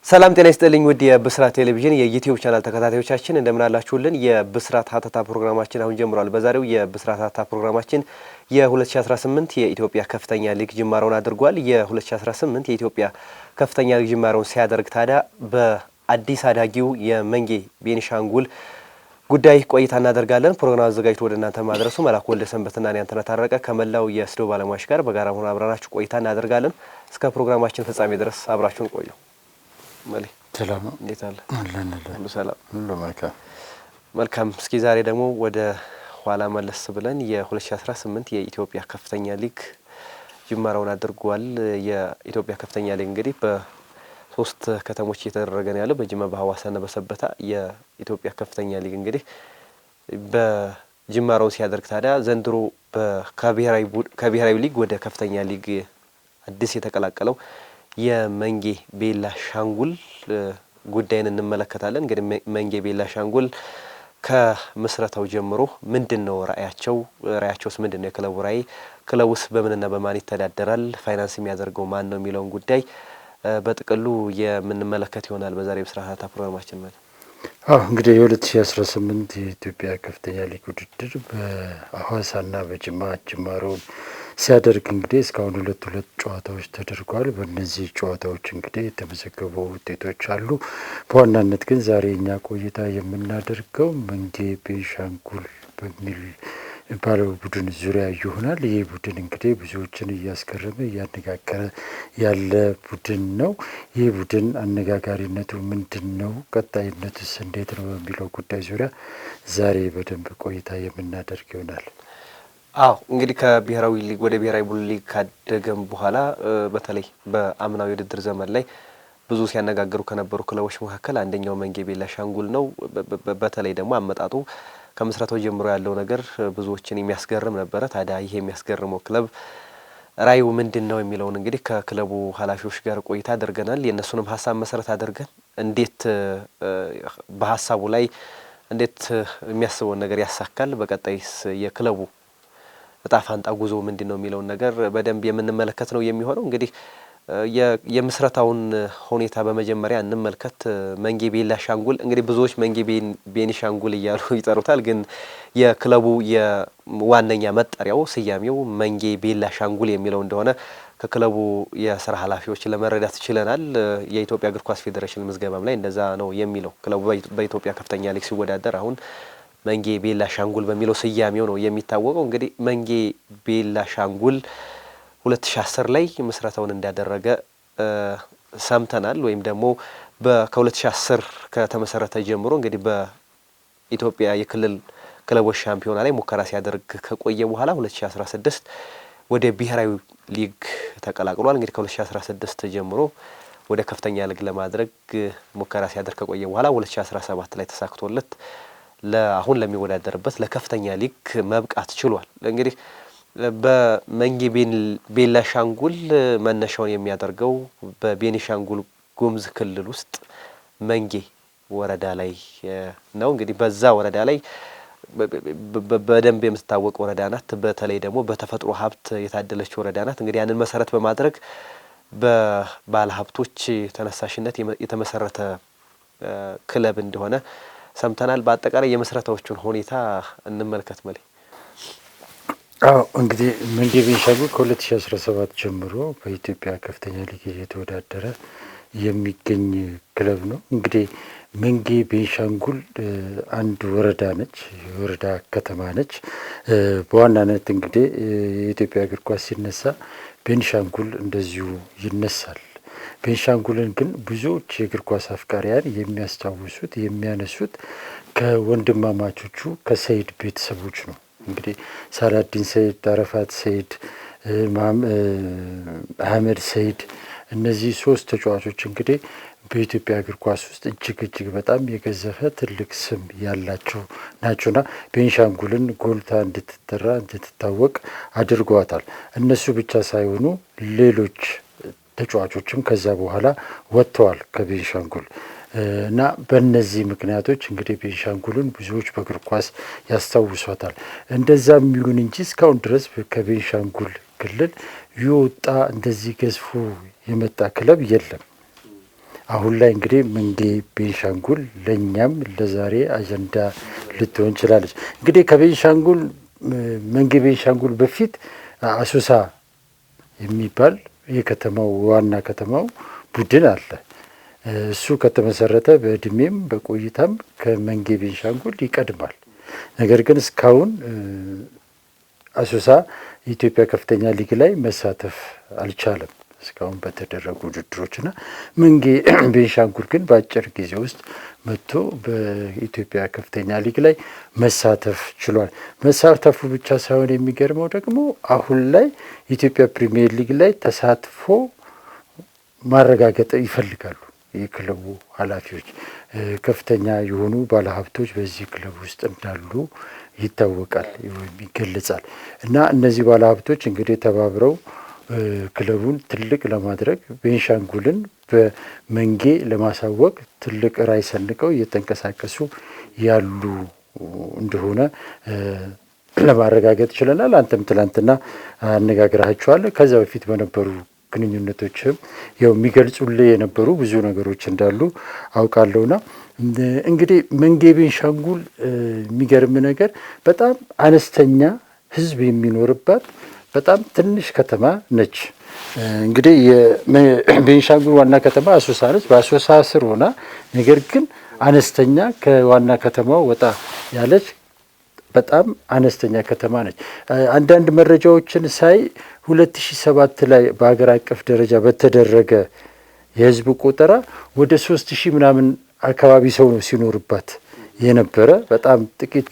ሰላም ጤና ይስጥልኝ ውድ የብስራት ቴሌቪዥን የዩቲዩብ ቻናል ተከታታዮቻችን እንደምን አላችሁልን? የብስራት ሀተታ ፕሮግራማችን አሁን ጀምሯል። በዛሬው የብስራት ሀተታ ፕሮግራማችን የ2018 የኢትዮጵያ ከፍተኛ ሊግ ጅማሮን አድርጓል። የ2018 የኢትዮጵያ ከፍተኛ ሊግ ጅማሮን ሲያደርግ ታዲያ በአዲስ አዳጊው የመንጌ ቤኒሻንጉል ጉዳይ ቆይታ እናደርጋለን። ፕሮግራም አዘጋጅቶ ወደ እናንተ ማድረሱ መላኩ ወልደ ሰንበትና እኔ አንተነህ ታረቀ ከመላው የስቱዲዮ ባለሙያዎች ጋር በጋራ ሆነን አብረናችሁ ቆይታ እናደርጋለን። እስከ ፕሮግራማችን ፍጻሜ ድረስ አብራችሁን ቆዩ። መሊ ሰላም እንዴት አለ? ሁሉ ሰላም ሁሉ መልካም። እስኪ ዛሬ ደግሞ ወደ ኋላ መለስ ብለን የ2018 የኢትዮጵያ ከፍተኛ ሊግ ጅማሮውን አድርጓል። የኢትዮጵያ ከፍተኛ ሊግ እንግዲህ በሶስት ከተሞች እየተደረገ ነው ያለው፣ በጅማ በሐዋሳና በሰበታ። የኢትዮጵያ ከፍተኛ ሊግ እንግዲህ በጅማሮውን ሲያደርግ ታዲያ ዘንድሮ ከብሔራዊ ሊግ ወደ ከፍተኛ ሊግ አዲስ የተቀላቀለው የመንጌ ቤኒሻንጉል ጉዳይን እንመለከታለን። እንግዲህ መንጌ ቤኒሻንጉል ከምስረታው ጀምሮ ምንድነው ራዕያቸውስ ምንድነው? የክለቡ ራዕይ፣ ክለቡስ በምንና በማን ይተዳደራል፣ ፋይናንስ የሚያደርገው ማን ነው የሚለውን ጉዳይ በጥቅሉ የምንመለከት ይሆናል በዛሬው ብስራት ሀተታ ፕሮግራማችን ማለት። እንግዲህ የ2018 የኢትዮጵያ ከፍተኛ ሊግ ውድድር በሐዋሳና በጅማ ጅማሮውን ሲያደርግ እንግዲህ እስካሁን ሁለት ጨዋታዎች ተደርጓል። በእነዚህ ጨዋታዎች እንግዲህ የተመዘገቡ ውጤቶች አሉ። በዋናነት ግን ዛሬ እኛ ቆይታ የምናደርገው መንጌ ቤኒሻንጉል በሚል ባለው ቡድን ዙሪያ ይሆናል። ይህ ቡድን እንግዲህ ብዙዎችን እያስገረመ እያነጋገረ ያለ ቡድን ነው። ይህ ቡድን አነጋጋሪነቱ ምንድን ነው? ቀጣይነቱስ እንዴት ነው? በሚለው ጉዳይ ዙሪያ ዛሬ በደንብ ቆይታ የምናደርግ ይሆናል። እንግዲህ ከብሔራዊ ሊግ ወደ ብሔራዊ ቡድን ሊግ ካደገም በኋላ በተለይ በአምናዊ ውድድር ዘመን ላይ ብዙ ሲያነጋግሩ ከነበሩ ክለቦች መካከል አንደኛው መንጌ ቤኒሻንጉል ነው። በተለይ ደግሞ አመጣጡ ከምስረታው ጀምሮ ያለው ነገር ብዙዎችን የሚያስገርም ነበረ። ታዲያ ይሄ የሚያስገርመው ክለብ ራዕዩ ምንድን ነው የሚለውን እንግዲህ ከክለቡ ኃላፊዎች ጋር ቆይታ አድርገናል። የእነሱንም ሀሳብ መሰረት አድርገን እንዴት በሀሳቡ ላይ እንዴት የሚያስበውን ነገር ያሳካል፣ በቀጣይስ የክለቡ እጣ ፋንታ ጉዞ ምንድን ነው የሚለውን ነገር በደንብ የምንመለከት ነው የሚሆነው። እንግዲህ የምስረታውን ሁኔታ በመጀመሪያ እንመልከት። መንጌ ቤኒሻንጉል እንግዲህ ብዙዎች መንጌ ቤኒሻንጉል እያሉ ይጠሩታል፣ ግን የክለቡ የዋነኛ መጠሪያው ስያሜው መንጌ ቤኒሻንጉል የሚለው እንደሆነ ከክለቡ የስራ ኃላፊዎች ለመረዳት ችለናል። የኢትዮጵያ እግር ኳስ ፌዴሬሽን ምዝገባም ላይ እንደዛ ነው የሚለው። ክለቡ በኢትዮጵያ ከፍተኛ ሊግ ሲወዳደር አሁን መንጌ ቤኒሻንጉል በሚለው ስያሜው ነው የሚታወቀው። እንግዲህ መንጌ ቤኒሻንጉል 2010 ላይ ምስረታውን እንዳደረገ ሰምተናል። ወይም ደግሞ ከ2010 ከተመሰረተ ጀምሮ እንግዲህ በኢትዮጵያ የክልል ክለቦች ሻምፒዮና ላይ ሙከራ ሲያደርግ ከቆየ በኋላ 2016 ወደ ብሔራዊ ሊግ ተቀላቅሏል። እንግዲህ ከ2016 ጀምሮ ወደ ከፍተኛ ሊግ ለማድረግ ሙከራ ሲያደርግ ከቆየ በኋላ 2017 ላይ ተሳክቶለት አሁን ለሚወዳደርበት ለከፍተኛ ሊግ መብቃት ችሏል። እንግዲህ በመንጌ ቤኒሻንጉል መነሻውን የሚያደርገው በቤኒሻንጉል ጉሙዝ ክልል ውስጥ መንጌ ወረዳ ላይ ነው። እንግዲህ በዛ ወረዳ ላይ በደንብ የምትታወቅ ወረዳ ናት። በተለይ ደግሞ በተፈጥሮ ሀብት የታደለች ወረዳ ናት። እንግዲህ ያንን መሰረት በማድረግ በባለ ሀብቶች ተነሳሽነት የተመሰረተ ክለብ እንደሆነ ሰምተናል። በአጠቃላይ የመስረታዎቹን ሁኔታ እንመልከት መሌ። እንግዲህ መንጌ ቤኒሻንጉል ከ2017 ጀምሮ በኢትዮጵያ ከፍተኛ ሊግ እየተወዳደረ የሚገኝ ክለብ ነው። እንግዲህ መንጌ ቤኒሻንጉል አንድ ወረዳ ነች፣ የወረዳ ከተማ ነች። በዋናነት እንግዲህ የኢትዮጵያ እግር ኳስ ሲነሳ ቤኒሻንጉል እንደዚሁ ይነሳል። ቤኒሻንጉልን ግን ብዙዎች የእግር ኳስ አፍቃሪያን የሚያስታውሱት የሚያነሱት ከወንድማማቾቹ ከሰይድ ቤተሰቦች ነው። እንግዲህ ሳላዲን ሰይድ፣ አረፋት ሰይድ፣ አህመድ ሰይድ እነዚህ ሶስት ተጫዋቾች እንግዲህ በኢትዮጵያ እግር ኳስ ውስጥ እጅግ በጣም የገዘፈ ትልቅ ስም ያላቸው ናቸውና ቤኒሻንጉልን ጎልታ እንድትጠራ እንድትታወቅ አድርጓታል። እነሱ ብቻ ሳይሆኑ ሌሎች ተጫዋቾችም ከዛ በኋላ ወጥተዋል ከቤኒሻንጉል እና በእነዚህ ምክንያቶች እንግዲህ ቤኒሻንጉልን ብዙዎች በእግር ኳስ ያስታውሷታል። እንደዛም ይሁን እንጂ እስካሁን ድረስ ከቤኒሻንጉል ክልል የወጣ እንደዚህ ገዝፎ የመጣ ክለብ የለም። አሁን ላይ እንግዲህ መንጌ ቤንሻንጉል ለእኛም ለዛሬ አጀንዳ ልትሆን ችላለች። እንግዲህ ከቤንሻንጉል መንጌ ቤንሻንጉል በፊት አሶሳ የሚባል የከተማው ዋና ከተማው ቡድን አለ። እሱ ከተመሰረተ በእድሜም በቆይታም ከመንጌ ቤንሻንጉል ይቀድማል። ነገር ግን እስካሁን አሶሳ የኢትዮጵያ ከፍተኛ ሊግ ላይ መሳተፍ አልቻለም እስካሁን በተደረጉ ውድድሮችና መንጌ ቤንሻንጉል ግን በአጭር ጊዜ ውስጥ መጥቶ በኢትዮጵያ ከፍተኛ ሊግ ላይ መሳተፍ ችሏል። መሳተፉ ብቻ ሳይሆን የሚገርመው ደግሞ አሁን ላይ የኢትዮጵያ ፕሪሚየር ሊግ ላይ ተሳትፎ ማረጋገጥ ይፈልጋሉ። የክለቡ ኃላፊዎች ከፍተኛ የሆኑ ባለሀብቶች በዚህ ክለብ ውስጥ እንዳሉ ይታወቃል ወይም ይገለጻል። እና እነዚህ ባለሀብቶች እንግዲህ ተባብረው ክለቡን ትልቅ ለማድረግ ቤንሻንጉልን በመንጌ ለማሳወቅ ትልቅ ራዕይ ሰንቀው እየተንቀሳቀሱ ያሉ እንደሆነ ለማረጋገጥ ችለናል። አንተም ትላንትና አነጋግረሃቸዋል። ከዛ በፊት በነበሩ ግንኙነቶችም ያው የሚገልጹልህ የነበሩ ብዙ ነገሮች እንዳሉ አውቃለሁና እንግዲህ መንጌ ቤንሻንጉል የሚገርም ነገር በጣም አነስተኛ ሕዝብ የሚኖርባት በጣም ትንሽ ከተማ ነች። እንግዲህ የቤንሻንጉል ዋና ከተማ አሶሳ ነች። በአሶሳ ስር ሆና ነገር ግን አነስተኛ ከዋና ከተማው ወጣ ያለች በጣም አነስተኛ ከተማ ነች። አንዳንድ መረጃዎችን ሳይ 2007 ላይ በሀገር አቀፍ ደረጃ በተደረገ የህዝብ ቆጠራ ወደ 3000 ምናምን አካባቢ ሰው ነው ሲኖርባት የነበረ በጣም ጥቂት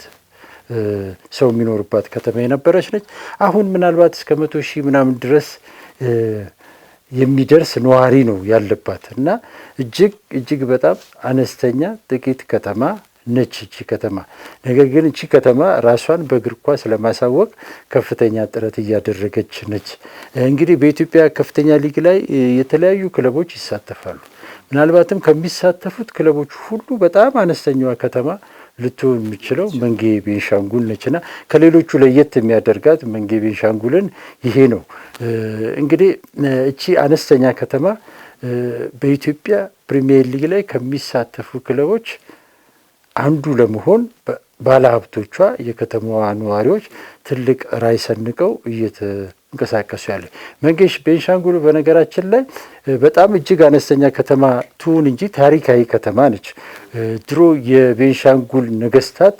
ሰው የሚኖርባት ከተማ የነበረች ነች። አሁን ምናልባት እስከ 100,000 ምናምን ድረስ የሚደርስ ነዋሪ ነው ያለባት እና እጅግ በጣም አነስተኛ ጥቂት ከተማ ነች እቺ ከተማ። ነገር ግን እቺ ከተማ ራሷን በእግር ኳስ ለማሳወቅ ከፍተኛ ጥረት እያደረገች ነች። እንግዲህ በኢትዮጵያ ከፍተኛ ሊግ ላይ የተለያዩ ክለቦች ይሳተፋሉ። ምናልባትም ከሚሳተፉት ክለቦች ሁሉ በጣም አነስተኛዋ ከተማ ልትሆን የሚችለው መንጌ ቤንሻንጉል ነችና ከሌሎቹ ለየት የሚያደርጋት መንጌ ቤንሻንጉልን ይሄ ነው። እንግዲህ እቺ አነስተኛ ከተማ በኢትዮጵያ ፕሪሚየር ሊግ ላይ ከሚሳተፉ ክለቦች አንዱ ለመሆን ባለሀብቶቿ የከተማዋ ነዋሪዎች ትልቅ ራዕይ ሰንቀው እየተንቀሳቀሱ ያለ መንጌ ቤንሻንጉል በነገራችን ላይ በጣም እጅግ አነስተኛ ከተማ ትሁን እንጂ ታሪካዊ ከተማ ነች። ድሮ የቤንሻንጉል ነገስታት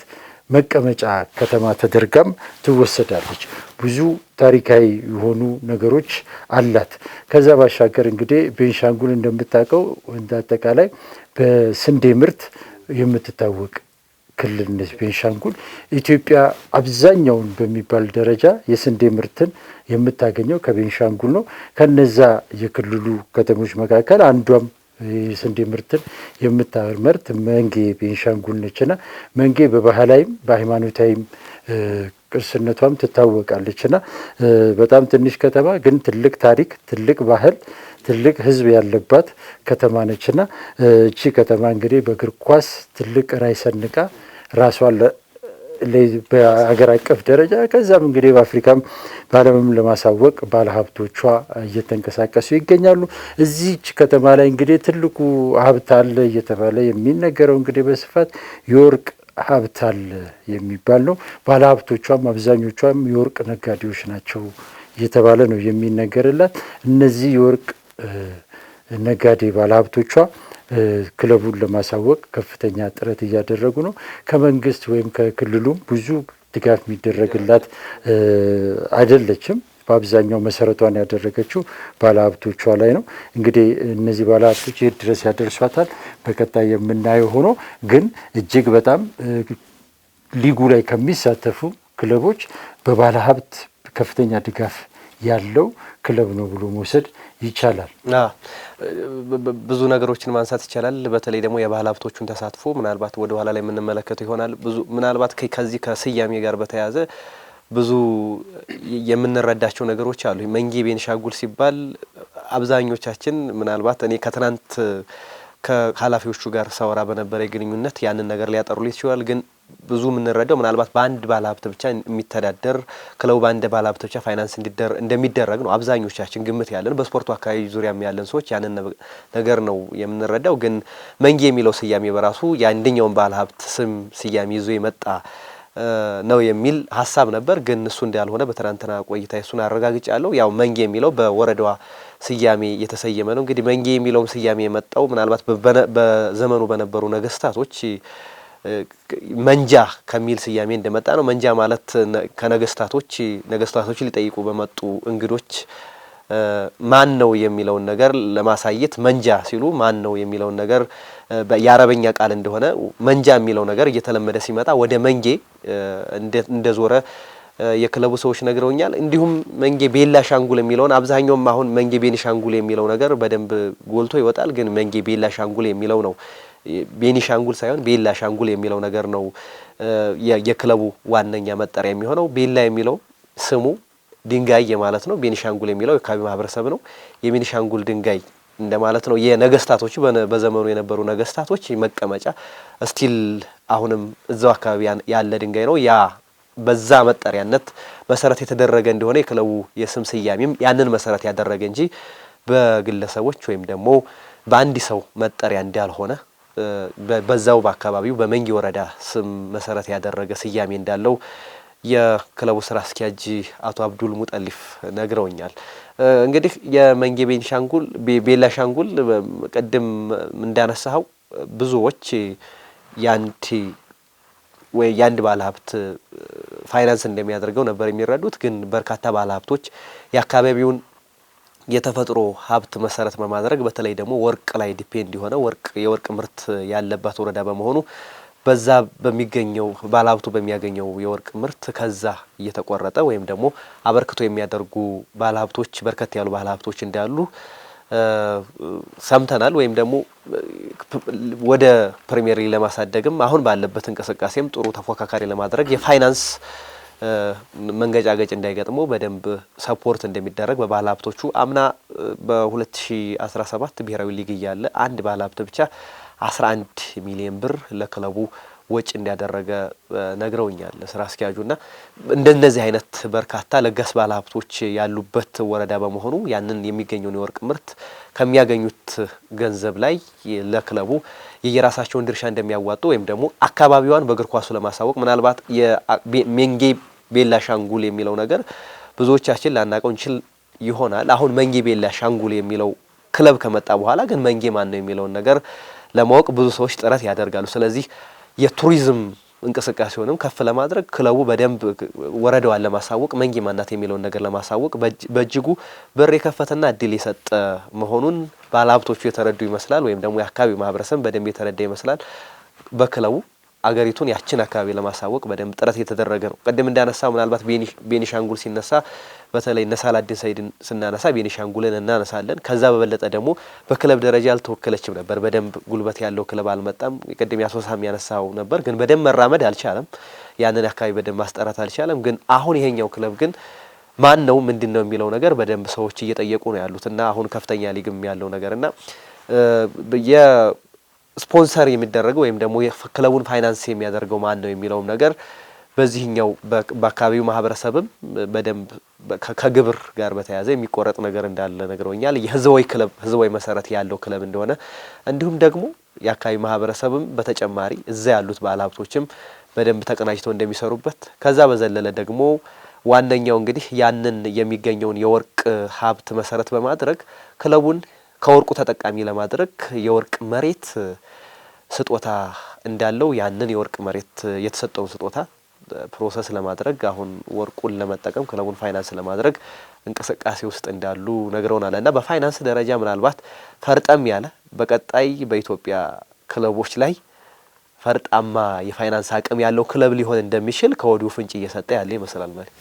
መቀመጫ ከተማ ተደርጋም ትወሰዳለች። ብዙ ታሪካዊ የሆኑ ነገሮች አላት። ከዛ ባሻገር እንግዲህ ቤንሻንጉል እንደምታውቀው እንዳጠቃላይ በስንዴ ምርት የምትታወቅ ክልል ነች። ቤንሻንጉል ኢትዮጵያ አብዛኛውን በሚባል ደረጃ የስንዴ ምርትን የምታገኘው ከቤንሻንጉል ነው። ከነዛ የክልሉ ከተሞች መካከል አንዷም የስንዴ ምርትን የምታመርት መንጌ ቤንሻንጉል ነችና መንጌ በባህላዊም በሃይማኖታዊም ቅርስነቷም ትታወቃለችና በጣም ትንሽ ከተማ ግን ትልቅ ታሪክ፣ ትልቅ ባህል፣ ትልቅ ሕዝብ ያለባት ከተማ ነችና እቺ ከተማ እንግዲህ በእግር ኳስ ትልቅ ራዕይ ሰንቃ ራሷን በሀገር አቀፍ ደረጃ ከዛም እንግዲህ በአፍሪካም በዓለምም ለማሳወቅ ባለሀብቶቿ እየተንቀሳቀሱ ይገኛሉ። እዚች ከተማ ላይ እንግዲህ ትልቁ ሀብት አለ እየተባለ የሚነገረው እንግዲህ በስፋት የወርቅ ሀብት አለ የሚባል ነው። ባለሀብቶቿም አብዛኞቿም የወርቅ ነጋዴዎች ናቸው እየተባለ ነው የሚነገርላት። እነዚህ የወርቅ ነጋዴ ባለሀብቶቿ ክለቡን ለማሳወቅ ከፍተኛ ጥረት እያደረጉ ነው። ከመንግስት ወይም ከክልሉም ብዙ ድጋፍ የሚደረግላት አይደለችም። በአብዛኛው መሰረቷን ያደረገችው ባለሀብቶቿ ላይ ነው። እንግዲህ እነዚህ ባለሀብቶች የት ድረስ ያደርሷታል በቀጣይ የምናየው ሆኖ ግን እጅግ በጣም ሊጉ ላይ ከሚሳተፉ ክለቦች በባለሀብት ከፍተኛ ድጋፍ ያለው ክለብ ነው ብሎ መውሰድ ይቻላል። ብዙ ነገሮችን ማንሳት ይቻላል። በተለይ ደግሞ የባህል ሀብቶቹን ተሳትፎ ምናልባት ወደ ኋላ ላይ የምንመለከተው ይሆናል። ብዙ ምናልባት ከዚህ ከስያሜ ጋር በተያያዘ ብዙ የምንረዳቸው ነገሮች አሉ። መንጌ ቤንሻንጉል ሲባል አብዛኞቻችን ምናልባት እኔ ከትናንት ከኃላፊዎቹ ጋር ሳወራ በነበረ ግንኙነት ያንን ነገር ሊያጠሩልኝ ይችላል። ግን ብዙ የምንረዳው ምናልባት በአንድ ባለሀብት ብቻ የሚተዳደር ክለቡ በአንድ ባለሀብት ብቻ ፋይናንስ እንደሚደረግ ነው አብዛኞቻችን ግምት ያለን በስፖርቱ አካባቢ ዙሪያም ያለን ሰዎች ያንን ነገር ነው የምንረዳው። ግን መንጌ የሚለው ስያሜ በራሱ የአንደኛውን ባለሀብት ስም ስያሜ ይዞ የመጣ ነው የሚል ሀሳብ ነበር። ግን እሱ እንዳልሆነ በትናንትና ቆይታ እሱን አረጋግጫለሁ። ያው መንጌ የሚለው በወረዳዋ ስያሜ የተሰየመ ነው። እንግዲህ መንጌ የሚለውም ስያሜ የመጣው ምናልባት በዘመኑ በነበሩ ነገስታቶች መንጃ ከሚል ስያሜ እንደመጣ ነው። መንጃ ማለት ነገስታቶች ሊጠይቁ በመጡ እንግዶች ማን ነው የሚለውን ነገር ለማሳየት መንጃ ሲሉ ማን ነው የሚለውን ነገር የአረበኛ ቃል እንደሆነ መንጃ የሚለው ነገር እየተለመደ ሲመጣ ወደ መንጌ እንደዞረ የክለቡ ሰዎች ነግረውኛል። እንዲሁም መንጌ ቤላሻንጉል የሚለውን አብዛኛውም አሁን መንጌ ቤኒሻንጉል የሚለው ነገር በደንብ ጎልቶ ይወጣል። ግን መንጌ ቤላሻንጉል የሚለው ነው ቤኒሻንጉል ሳይሆን ቤላሻንጉል የሚለው ነገር ነው የክለቡ ዋነኛ መጠሪያ የሚሆነው። ቤላ የሚለው ስሙ ድንጋይ ማለት ነው። ቤኒሻንጉል የሚለው የአካባቢ ማህበረሰብ ነው። የቤኒሻንጉል ድንጋይ እንደማለት ነው። የነገስታቶቹ በዘመኑ የነበሩ ነገስታቶች መቀመጫ ስቲል አሁንም እዛው አካባቢ ያለ ድንጋይ ነው። ያ በዛ መጠሪያነት መሰረት የተደረገ እንደሆነ የክለቡ የስም ስያሜም ያንን መሰረት ያደረገ እንጂ በግለሰቦች ወይም ደግሞ በአንድ ሰው መጠሪያ እንዳልሆነ በዛው በአካባቢው በመንጌ ወረዳ ስም መሰረት ያደረገ ስያሜ እንዳለው የክለቡ ስራ አስኪያጅ አቶ አብዱል ሙጠሊፍ ነግረውኛል። እንግዲህ የመንጌ ቤላሻንጉል ቅድም እንዳነሳው ብዙዎች የአንድ ባለሀብት ፋይናንስ እንደሚያደርገው ነበር የሚረዱት። ግን በርካታ ባለሀብቶች የአካባቢውን የተፈጥሮ ሀብት መሰረት በማድረግ በተለይ ደግሞ ወርቅ ላይ ዲፔንድ የሆነ የወርቅ ምርት ያለባት ወረዳ በመሆኑ በዛ በሚገኘው ባለሀብቱ በሚያገኘው የወርቅ ምርት ከዛ እየተቆረጠ ወይም ደግሞ አበርክቶ የሚያደርጉ ባለሀብቶች በርከት ያሉ ባለሀብቶች እንዳሉ ሰምተናል። ወይም ደግሞ ወደ ፕሪሚየር ሊግ ለማሳደግም አሁን ባለበት እንቅስቃሴም ጥሩ ተፎካካሪ ለማድረግ የፋይናንስ መንገጫገጭ እንዳይገጥመው በደንብ ሰፖርት እንደሚደረግ በባለሀብቶቹ አምና በ2017 ብሔራዊ ሊግ እያለ አንድ ባለሀብት ብቻ 11 ሚሊዮን ብር ለክለቡ ወጪ እንዲያደረገ ነግረውኛል ስራ አስኪያጁና እንደነዚህ አይነት በርካታ ለጋስ ባለሀብቶች ያሉበት ወረዳ በመሆኑ ያንን የሚገኘውን የወርቅ ምርት ከሚያገኙት ገንዘብ ላይ ለክለቡ የየራሳቸውን ድርሻ እንደሚያዋጡ ወይም ደግሞ አካባቢዋን በእግር ኳሱ ለማሳወቅ ምናልባት የመንጌ ቤላሻንጉል የሚለው ነገር ብዙዎቻችን ላናቀው እንችል ይሆናል። አሁን መንጌ ቤላሻንጉል የሚለው ክለብ ከመጣ በኋላ ግን መንጌ ማን ነው የሚለውን ነገር ለማወቅ ብዙ ሰዎች ጥረት ያደርጋሉ። ስለዚህ የቱሪዝም እንቅስቃሴውንም ከፍ ለማድረግ ክለቡ በደንብ ወረዳዋን ለማሳወቅ መንጌ ማናት የሚለውን ነገር ለማሳወቅ በእጅጉ በር የከፈተና እድል የሰጠ መሆኑን ባለሀብቶቹ የተረዱ ይመስላል። ወይም ደግሞ የአካባቢው ማህበረሰብ በደንብ የተረዳ ይመስላል። በክለቡ አገሪቱን ያችን አካባቢ ለማሳወቅ በደንብ ጥረት የተደረገ ነው። ቀደም እንዳነሳው ምናልባት ቤኒሻንጉል ሲነሳ በተለይ ነሳላዲን ሰይድን ስናነሳ ቤኒሻንጉልን እናነሳለን። ከዛ በበለጠ ደግሞ በክለብ ደረጃ አልተወከለችም ነበር። በደንብ ጉልበት ያለው ክለብ አልመጣም። ቀደም ያሶሳም ያነሳው ነበር፣ ግን በደንብ መራመድ አልቻለም። ያንን አካባቢ በደንብ ማስጠራት አልቻለም። ግን አሁን ይሄኛው ክለብ ግን ማን ነው ምንድነው የሚለው ነገር በደንብ ሰዎች እየጠየቁ ነው ያሉትና አሁን ከፍተኛ ሊግም ያለው ነገርና ስፖንሰር የሚደረገው ወይም ደግሞ ክለቡን ፋይናንስ የሚያደርገው ማን ነው የሚለውም ነገር በዚህኛው በአካባቢው ማህበረሰብም በደንብ ከግብር ጋር በተያያዘ የሚቆረጥ ነገር እንዳለ ነግረውኛል። ህዝባዊ መሰረት ያለው ክለብ እንደሆነ እንዲሁም ደግሞ የአካባቢ ማህበረሰብም በተጨማሪ እዛ ያሉት ባለሀብቶችም በደንብ ተቀናጅተው እንደሚሰሩበት ከዛ በዘለለ ደግሞ ዋነኛው እንግዲህ ያንን የሚገኘውን የወርቅ ሀብት መሰረት በማድረግ ክለቡን ከወርቁ ተጠቃሚ ለማድረግ የወርቅ መሬት ስጦታ እንዳለው ያንን የወርቅ መሬት የተሰጠውን ስጦታ ፕሮሰስ ለማድረግ አሁን ወርቁን ለመጠቀም ክለቡን ፋይናንስ ለማድረግ እንቅስቃሴ ውስጥ እንዳሉ ነግረውናል። እና በፋይናንስ ደረጃ ምናልባት ፈርጠም ያለ በቀጣይ በኢትዮጵያ ክለቦች ላይ ፈርጣማ የፋይናንስ አቅም ያለው ክለብ ሊሆን እንደሚችል ከወዲሁ ፍንጭ እየሰጠ ያለ ይመስላል ማለት።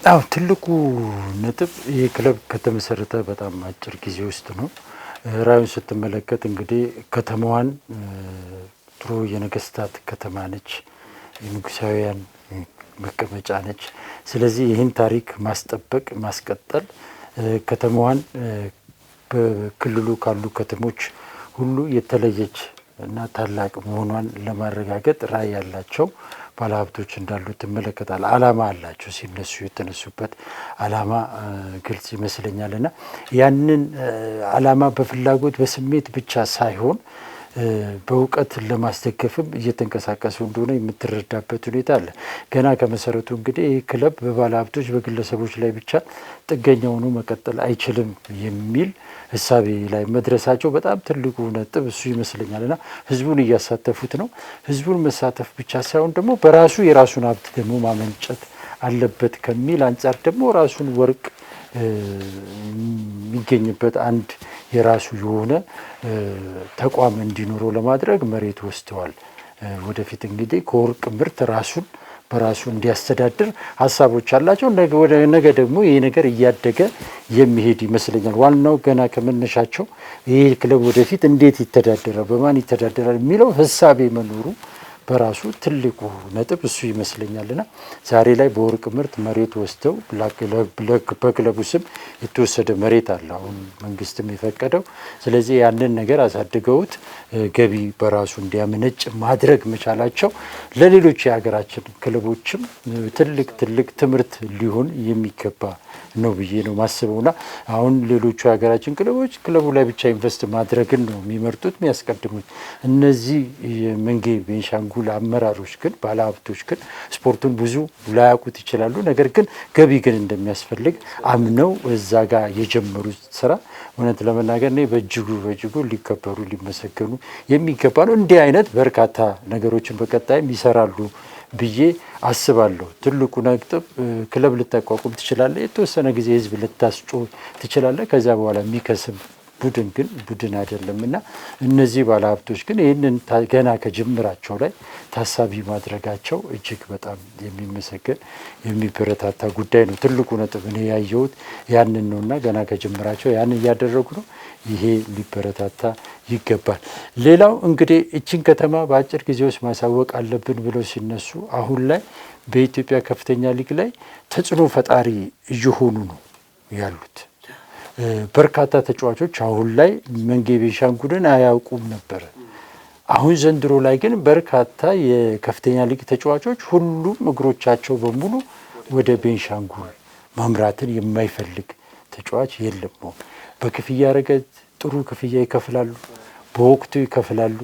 አዎ ትልቁ ነጥብ ይህ ክለብ ከተመሰረተ በጣም አጭር ጊዜ ውስጥ ነው። ራዩን ስትመለከት እንግዲህ ከተማዋን ጥሩ የነገስታት ከተማ ነች፣ የንጉሳውያን መቀመጫ ነች። ስለዚህ ይህን ታሪክ ማስጠበቅ ማስቀጠል ከተማዋን በክልሉ ካሉ ከተሞች ሁሉ የተለየች እና ታላቅ መሆኗን ለማረጋገጥ ራዕይ ያላቸው ባለሀብቶች እንዳሉ ትመለከታል። አላማ አላቸው። ሲነሱ የተነሱበት አላማ ግልጽ ይመስለኛል እና ያንን አላማ በፍላጎት በስሜት ብቻ ሳይሆን በእውቀት ለማስደገፍም እየተንቀሳቀሱ እንደሆነ የምትረዳበት ሁኔታ አለ። ገና ከመሰረቱ እንግዲህ ይህ ክለብ በባለ ሀብቶች በግለሰቦች ላይ ብቻ ጥገኛ ሆኖ መቀጠል አይችልም የሚል እሳቤ ላይ መድረሳቸው በጣም ትልቁ ነጥብ እሱ ይመስለኛል እና ህዝቡን እያሳተፉት ነው። ህዝቡን መሳተፍ ብቻ ሳይሆን ደግሞ በራሱ የራሱን ሀብት ደግሞ ማመንጨት አለበት ከሚል አንጻር ደግሞ ራሱን ወርቅ የሚገኝበት አንድ የራሱ የሆነ ተቋም እንዲኖረው ለማድረግ መሬት ወስደዋል። ወደፊት እንግዲህ ከወርቅ ምርት ራሱን በራሱ እንዲያስተዳድር ሀሳቦች አላቸው። ነገ ደግሞ ይሄ ነገር እያደገ የሚሄድ ይመስለኛል። ዋናው ገና ከመነሻቸው ይሄ ክለብ ወደፊት እንዴት ይተዳደራል፣ በማን ይተዳደራል የሚለው ህሳቤ መኖሩ በራሱ ትልቁ ነጥብ እሱ ይመስለኛልና ዛሬ ላይ በወርቅ ምርት መሬት ወስደው በክለቡ ስም የተወሰደ መሬት አለ፣ አሁን መንግስትም የፈቀደው። ስለዚህ ያንን ነገር አሳድገውት ገቢ በራሱ እንዲያመነጭ ማድረግ መቻላቸው ለሌሎች የሀገራችን ክለቦችም ትልቅ ትምህርት ሊሆን የሚገባ ነው ብዬ ነው ማስበውና አሁን ሌሎቹ የሀገራችን ክለቦች ክለቡ ላይ ብቻ ኢንቨስት ማድረግን ነው የሚመርጡት የሚያስቀድሙት። እነዚህ መንጌ ቤንሻንጉል አመራሮች ግን ባለሀብቶች ግን ስፖርቱን ብዙ ላያውቁት ይችላሉ። ነገር ግን ገቢ ግን እንደሚያስፈልግ አምነው እዛ ጋር የጀመሩት ስራ እውነት ለመናገር እኔ በእጅጉ ሊከበሩ ሊመሰገኑ የሚገባ ነው። እንዲህ አይነት በርካታ ነገሮችን በቀጣይም ይሰራሉ ብዬ አስባለሁ። ትልቁ ነጥብ ክለብ ልታቋቁም ትችላለህ፣ የተወሰነ ጊዜ ህዝብ ልታስጮህ ትችላለህ። ከዛ በኋላ የሚከስም ቡድን አይደለም እና እነዚህ ባለሀብቶች ግን ይህንን ገና ከጅምራቸው ላይ ታሳቢ ማድረጋቸው እጅግ በጣም የሚመሰገን የሚበረታታ ጉዳይ ነው። ትልቁ ነጥብ እኔ ያየሁት ያንን ነው እና ገና ከጅምራቸው ያን እያደረጉ ነው። ይሄ ሊበረታታ ይገባል። ሌላው እንግዲህ እችን ከተማ በአጭር ጊዜ ውስጥ ማሳወቅ አለብን ብለው ሲነሱ አሁን ላይ በኢትዮጵያ ከፍተኛ ሊግ ላይ ተጽዕኖ ፈጣሪ እየሆኑ ነው ያሉት በርካታ ተጫዋቾች አሁን ላይ መንጌ ቤንሻንጉልን አያውቁም ነበር። አሁን ዘንድሮ ላይ ግን በርካታ የከፍተኛ ሊግ ተጫዋቾች ሁሉም እግሮቻቸው በሙሉ ወደ ቤንሻንጉል ማምራትን የማይፈልግ ተጫዋች የለም። በክፍያ ረገድ ጥሩ ክፍያ ይከፍላሉ፣ በወቅቱ ይከፍላሉ።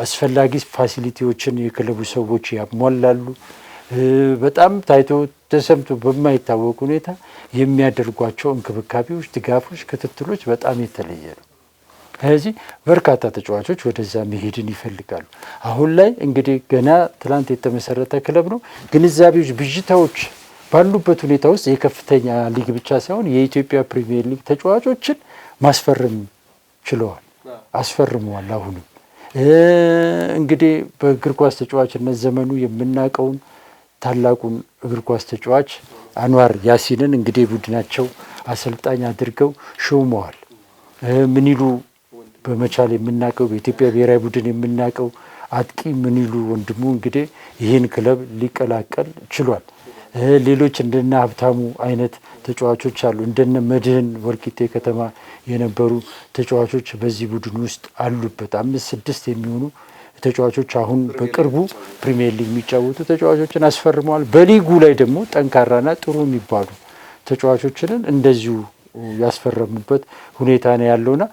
አስፈላጊ ፋሲሊቲዎችን የክለቡ ሰዎች ያሟላሉ። በጣም ታይቶ ተሰምቶ በማይታወቅ ሁኔታ የሚያደርጓቸው እንክብካቤዎች፣ ድጋፎች፣ ክትትሎች በጣም የተለየ ነው። ስለዚህ በርካታ ተጫዋቾች ወደዛ መሄድን ይፈልጋሉ። አሁን ላይ እንግዲህ ገና ትላንት የተመሰረተ ክለብ ነው። ግንዛቤዎች፣ ብዥታዎች ባሉበት ሁኔታ ውስጥ የከፍተኛ ሊግ ብቻ ሳይሆን የኢትዮጵያ ፕሪሚየር ሊግ ተጫዋቾችን ማስፈረም ችለዋል፣ አስፈርመዋል። አሁንም እንግዲህ በእግር ኳስ ተጫዋችነት ዘመኑ የምናውቀውን ታላቁን እግር ኳስ ተጫዋች አንዋር ያሲንን እንግዲህ ቡድናቸው አሰልጣኝ አድርገው ሾመዋል። ምንይሉ በመቻል የምናውቀው በኢትዮጵያ ብሔራዊ ቡድን የምናውቀው አጥቂ ምንይሉ ወንድሙ እንግዲህ ይህን ክለብ ሊቀላቀል ችሏል። ሌሎች እንደነ ሀብታሙ አይነት ተጫዋቾች አሉ። እንደነ መድህን ወልቂጤ ከተማ የነበሩ ተጫዋቾች በዚህ ቡድን ውስጥ አሉበት። 5-6 የሚሆኑ ተጫዋቾች አሁን በቅርቡ ፕሪሚየር ሊግ የሚጫወቱ ተጫዋቾችን አስፈርመዋል። በሊጉ ላይ ደግሞ ጠንካራና ጥሩ የሚባሉ ተጫዋቾችን እንደዚሁ ያስፈረሙበት ሁኔታ ነው ያለውና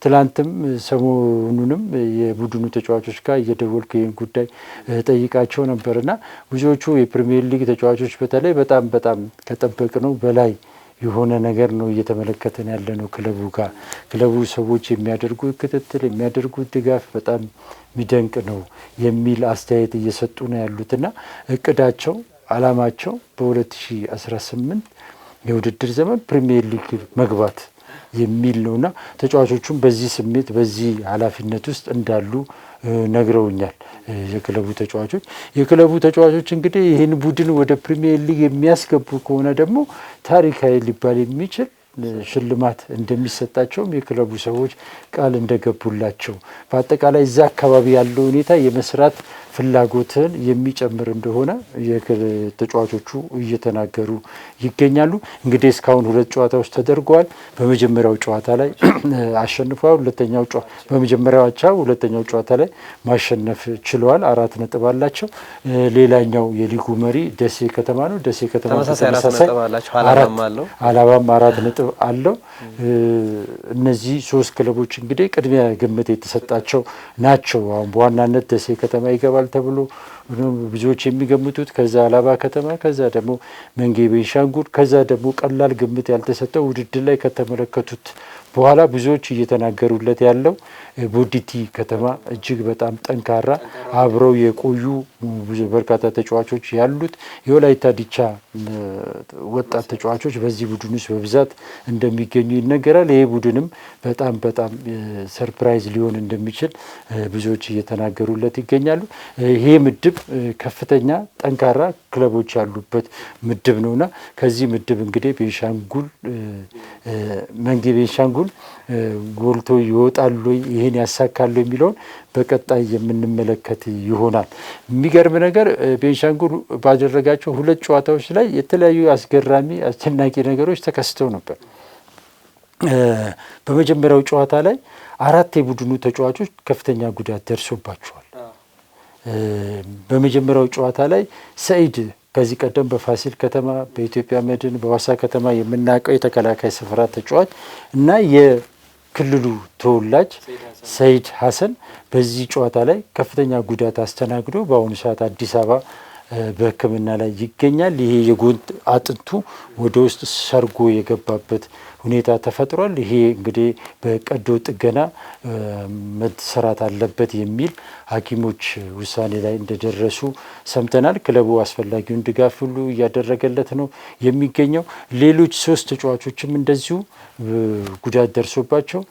ትላንትም ሰሞኑንም የቡድኑ ተጫዋቾች ጋር እየደወልኩ ይህን ጉዳይ ጠይቃቸው ነበርና ብዙዎቹ የፕሪሚየር ሊግ ተጫዋቾች በተለይ በጣም ከጠበቅነው በላይ የሆነ ነገር ነው እየተመለከተን ያለ ነው። ክለቡ ሰዎች የሚያደርጉት ክትትል የሚያደርጉት ድጋፍ በጣም የሚደንቅ ነው የሚል አስተያየት እየሰጡ ነው ያሉትና እቅዳቸው አላማቸው በ2018 የውድድር ዘመን ፕሪሚየር ሊግ መግባት የሚል ነውና ተጫዋቾቹም በዚህ ስሜት በዚህ ኃላፊነት ውስጥ እንዳሉ ነግረውኛል። የክለቡ ተጫዋቾች እንግዲህ ይህን ቡድን ወደ ፕሪሚየር ሊግ የሚያስገቡ ከሆነ ደግሞ ታሪካዊ ሊባል የሚችል ሽልማት እንደሚሰጣቸውም የክለቡ ሰዎች ቃል እንደገቡላቸው በአጠቃላይ እዛ አካባቢ ያለው ሁኔታ የመስራት ፍላጎትን የሚጨምር እንደሆነ ተጫዋቾቹ እየተናገሩ ይገኛሉ። እንግዲህ እስካሁን 2 ጨዋታዎች ተደርገዋል። በመጀመሪያው ጨዋታ ላይ አሸንፈዋል። በመጀመሪያው አቻ፣ ሁለተኛው ጨዋታ ላይ ማሸነፍ ችለዋል። 4 ነጥብ አላቸው። ሌላኛው የሊጉ መሪ ደሴ ከተማ ነው። ደሴ ከተማ ተመሳሳይ አላባም 4 ነጥብ አለው። እነዚህ 3 ክለቦች እንግዲህ ቅድሚያ ግምት የተሰጣቸው ናቸው። አሁን በዋናነት ደሴ ከተማ ይገባል ተብሎ ብዙዎች የሚገምቱት፣ ከዛ አላባ ከተማ፣ ከዛ ደግሞ መንጌ ቤንሻንጉል፣ ከዛ ደግሞ ቀላል ግምት ያልተሰጠው ውድድር ላይ ከተመለከቱት በኋላ ብዙዎች እየተናገሩለት ያለው ቦዲቲ ከተማ እጅግ በጣም ጠንካራ አብረው የቆዩ ብዙ በርካታ ተጫዋቾች ያሉት የወላይታ ዲቻ ወጣት ተጫዋቾች በዚህ ቡድን ውስጥ በብዛት እንደሚገኙ ይነገራል። ይሄ ቡድንም በጣም ሰርፕራይዝ ሊሆን እንደሚችል ብዙዎች እየተናገሩለት ይገኛሉ። ይሄ ምድብ ከፍተኛ ጠንካራ ክለቦች ያሉበት ምድብ ነውና ከዚህ ምድብ እንግዲህ ቤንሻንጉል መንጌ ቤንሻንጉል ጎልቶ ይወጣሉ፣ ይሄን ያሳካሉ የሚለውን በቀጣይ የምንመለከት ይሆናል። የሚገርም ነገር ቤንሻንጉል ባደረጋቸው 2 ጨዋታዎች ላይ የተለያዩ አስገራሚ አስደናቂ ነገሮች ተከስተው ነበር። በመጀመሪያው ጨዋታ ላይ 4 የቡድኑ ተጫዋቾች ከፍተኛ ጉዳት ደርሶባቸዋል። በመጀመሪያው ጨዋታ ላይ ሰኢድ ከዚህ ቀደም በፋሲል ከተማ፣ በኢትዮጵያ መድን፣ በዋሳ ከተማ የምናውቀው የተከላካይ ስፍራ ተጫዋች እና የክልሉ ተወላጅ ሰይድ ሀሰን በዚህ ጨዋታ ላይ ከፍተኛ ጉዳት አስተናግዶ በአሁኑ ሰዓት አዲስ አበባ በሕክምና ላይ ይገኛል። ይሄ የጎን አጥንቱ ወደ ውስጥ ሰርጎ የገባበት ሁኔታ ተፈጥሯል። ይሄ እንግዲህ በቀዶ ጥገና መሰራት አለበት የሚል ሐኪሞች ውሳኔ ላይ እንደደረሱ ሰምተናል። ክለቡ አስፈላጊውን ድጋፍ ሁሉ እያደረገለት ነው የሚገኘው። ሌሎች 3 ተጫዋቾችም እንደዚሁ ጉዳት ደርሶባቸው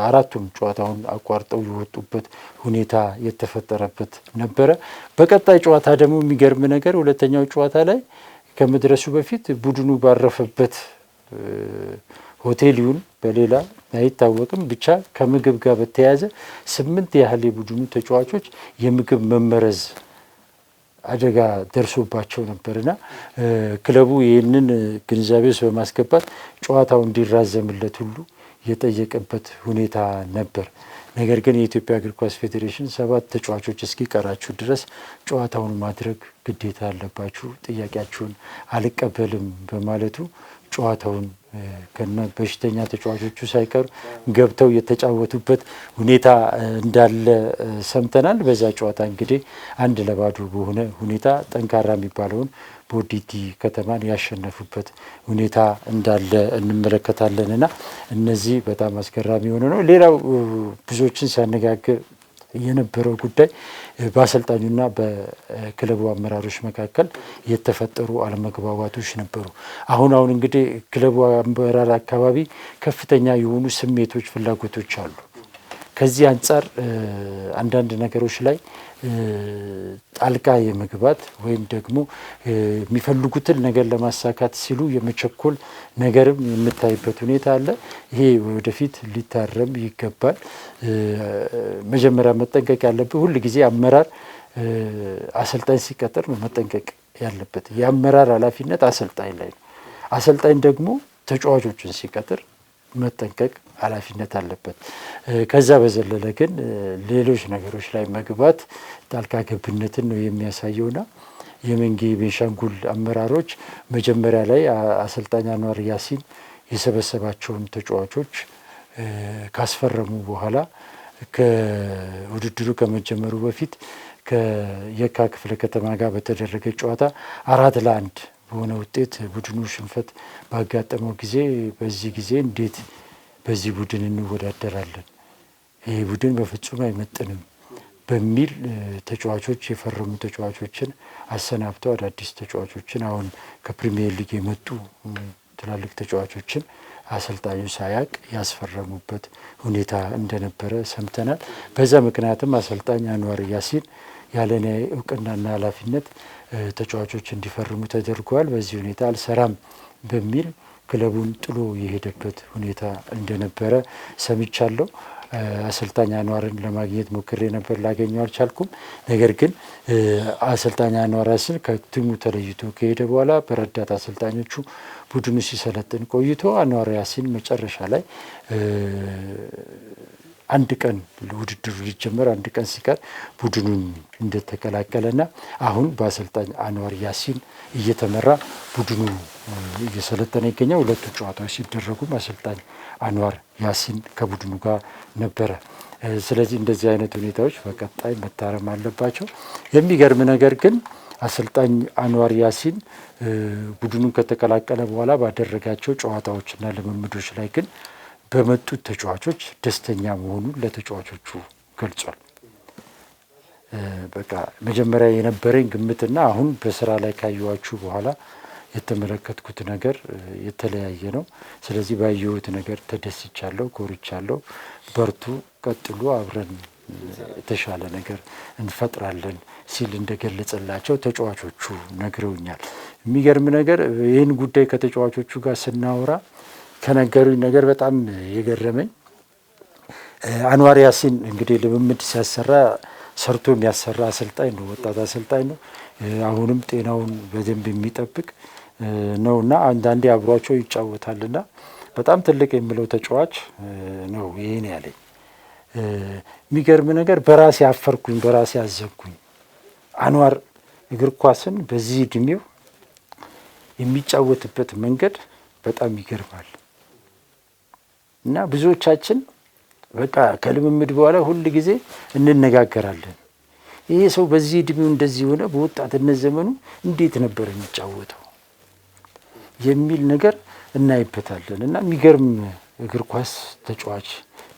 አራቱም ጨዋታውን አቋርጠው የወጡበት ሁኔታ የተፈጠረበት ነበረ። በቀጣይ ጨዋታ ደግሞ የሚገርም ነገር ሁለተኛው ጨዋታ ላይ ከመድረሱ በፊት ቡድኑ ባረፈበት ሆቴል ይሁን በሌላ አይታወቅም፣ ብቻ ከምግብ ጋር በተያያዘ 8 ያህል የቡድኑ ተጫዋቾች የምግብ መመረዝ አደጋ ደርሶባቸው ነበርና ክለቡ ይህንን ግንዛቤ ውስጥ በማስገባት ጨዋታው እንዲራዘምለት ሁሉ የጠየቀበት ሁኔታ ነበር። ነገር ግን የኢትዮጵያ እግር ኳስ ፌዴሬሽን 7 ተጫዋቾች እስኪቀራችሁ ድረስ ጨዋታውን ማድረግ ግዴታ አለባችሁ፣ ጥያቄያችሁን አልቀበልም በማለቱ ጨዋታውን ከነ በሽተኛ ተጫዋቾቹ ሳይቀሩ ገብተው የተጫወቱበት ሁኔታ እንዳለ ሰምተናል። በዛ ጨዋታ እንግዲህ 1-0 በሆነ ሁኔታ ጠንካራ የሚባለውን ቦዲቲ ከተማን ያሸነፉበት ሁኔታ እንዳለ እንመለከታለንና እነዚህ በጣም አስገራሚ የሆነ ነው። ሌላው ብዙዎችን ሲያነጋግር የነበረው ጉዳይ በአሰልጣኙና በክለቡ አመራሮች መካከል የተፈጠሩ አለመግባባቶች ነበሩ። አሁን እንግዲህ ክለቡ አመራር አካባቢ ከፍተኛ የሆኑ ስሜቶች፣ ፍላጎቶች አሉ። ከዚህ አንጻር አንዳንድ ነገሮች ላይ ጣልቃ የመግባት ወይም ደግሞ የሚፈልጉትን ነገር ለማሳካት ሲሉ የመቸኮል ነገርም የምታይበት ሁኔታ አለ። ይሄ ወደፊት ሊታረም ይገባል። መጀመሪያ መጠንቀቅ ያለብህ ሁል ጊዜ አመራር አሰልጣኝ ሲቀጥር ነው መጠንቀቅ ያለበት። የአመራር ኃላፊነት አሰልጣኝ ላይ ነው። አሰልጣኝ ደግሞ ተጫዋቾችን ሲቀጥር መጠንቀቅ ኃላፊነት አለበት። ከዛ በዘለለ ግን ሌሎች ነገሮች ላይ መግባት ጣልቃ ገብነትን ነው የሚያሳየውና የመንጌ ቤንሻንጉል አመራሮች መጀመሪያ ላይ አሰልጣኝ አንዋር ያሲን የሰበሰባቸውን ተጫዋቾች ካስፈረሙ በኋላ ከውድድሩ ከመጀመሩ በፊት ከየካ ክፍለ ከተማ ጋር በተደረገ ጨዋታ 4-1 በሆነ ውጤት ቡድኑ ሽንፈት ባጋጠመው ጊዜ በዚህ ጊዜ እንዴት በዚህ ቡድን እንወዳደራለን? ይህ ቡድን በፍጹም አይመጥንም በሚል ተጫዋቾች የፈረሙ ተጫዋቾችን አሰናብተው አዳዲስ ተጫዋቾችን አሁን ከፕሪሚየር ሊግ የመጡ ትላልቅ ተጫዋቾችን አሰልጣኙ ሳያቅ ያስፈረሙበት ሁኔታ እንደነበረ ሰምተናል። በዛ ምክንያትም አሰልጣኝ አንዋር ያሲን ያለኔ እውቅናና ኃላፊነት ተጫዋቾች እንዲፈርሙ ተደርጓል። በዚህ ሁኔታ አልሰራም በሚል ክለቡን ጥሎ የሄደበት ሁኔታ እንደነበረ ሰምቻለሁ። አሰልጣኝ አንዋርን ለማግኘት ሞክሬ ነበር፣ ላገኘው አልቻልኩም። ነገር ግን አሰልጣኝ አንዋር ያሲን ከቲሙ ተለይቶ ከሄደ በኋላ በረዳት አሰልጣኞቹ ቡድኑ ሲሰለጥን ቆይቶ አንዋር ያሲን መጨረሻ ላይ አንድ ቀን ውድድሩ ሊጀመር አንድ ቀን ሲቀር ቡድኑን እንደተቀላቀለና አሁን በአሰልጣኝ አንዋር ያሲን እየተመራ ቡድኑ እየሰለጠነ ይገኛል። ሁለቱ ጨዋታዎች ሲደረጉም አሰልጣኝ አንዋር ያሲን ከቡድኑ ጋር ነበረ። ስለዚህ እንደዚህ አይነት ሁኔታዎች በቀጣይ መታረም አለባቸው። የሚገርም ነገር ግን አሰልጣኝ አንዋር ያሲን ቡድኑን ከተቀላቀለ በኋላ ባደረጋቸው ጨዋታዎችና ልምምዶች ላይ ግን በመጡት ተጫዋቾች ደስተኛ መሆኑን ለተጫዋቾቹ ገልጿል። በቃ መጀመሪያ የነበረኝ ግምትና አሁን በስራ ላይ ካየኋችሁ በኋላ የተመለከትኩት ነገር የተለያየ ነው። ስለዚህ ባየሁት ነገር ተደስቻለሁ፣ ኮርቻለሁ። በርቱ፣ ቀጥሉ፣ አብረን የተሻለ ነገር እንፈጥራለን ሲል እንደገለጸላቸው ተጫዋቾቹ ነግረውኛል። የሚገርም ነገር ይህን ጉዳይ ከተጫዋቾቹ ጋር ስናወራ ከነገሩኝ ነገር በጣም የገረመኝ አንዋር ያሲን እንግዲህ ልምምድ ሲያሰራ ሰርቶ የሚያሰራ አሰልጣኝ ነው፣ ወጣት አሰልጣኝ ነው። አሁንም ጤናውን በደንብ የሚጠብቅ ነው እና አንዳንዴ አብሯቸው ይጫወታልና በጣም ትልቅ የሚለው ተጫዋች ነው። ይሄን ያለኝ የሚገርም ነገር በራሴ አፈርኩኝ፣ በራሴ አዘንኩኝ። አንዋር እግር ኳስን በዚህ እድሜው የሚጫወትበት መንገድ በጣም ይገርማል እና ብዙዎቻችን በቃ ከልምምድ በኋላ ሁል ጊዜ እንነጋገራለን። ይሄ ሰው በዚህ እድሜው እንደዚህ ሆነ፣ በወጣትነት ዘመኑ እንዴት ነበር የሚጫወተው የሚል ነገር እናይበታለን እና የሚገርም እግር ኳስ ተጫዋች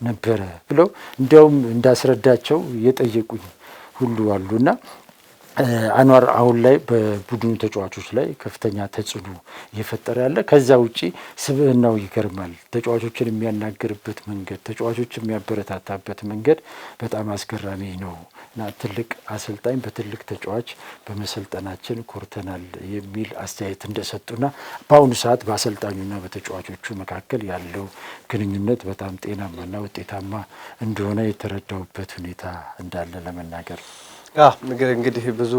ነበረ ብለው እንዲያውም እንዳስረዳቸው የጠየቁኝ ሁሉ አሉና አንዋር አሁን ላይ በቡድኑ ተጫዋቾች ላይ ከፍተኛ ተጽዕኖ እየፈጠረ ያለ፣ ከዛ ውጪ ስብዕናው ይገርማል። ተጫዋቾችን የሚያናግርበት መንገድ፣ ተጫዋቾችን የሚያበረታታበት መንገድ በጣም አስገራሚ ነው እና ትልቅ አሰልጣኝ በትልቅ ተጫዋች በመሰልጠናችን ኮርተናል የሚል አስተያየት እንደሰጡና በአሁኑ ሰዓት በአሰልጣኙና በተጫዋቾቹ መካከል ያለው ግንኙነት በጣም ጤናማና ውጤታማ እንደሆነ የተረዳውበት ሁኔታ እንዳለ ለመናገር እንግዲህ ብዙ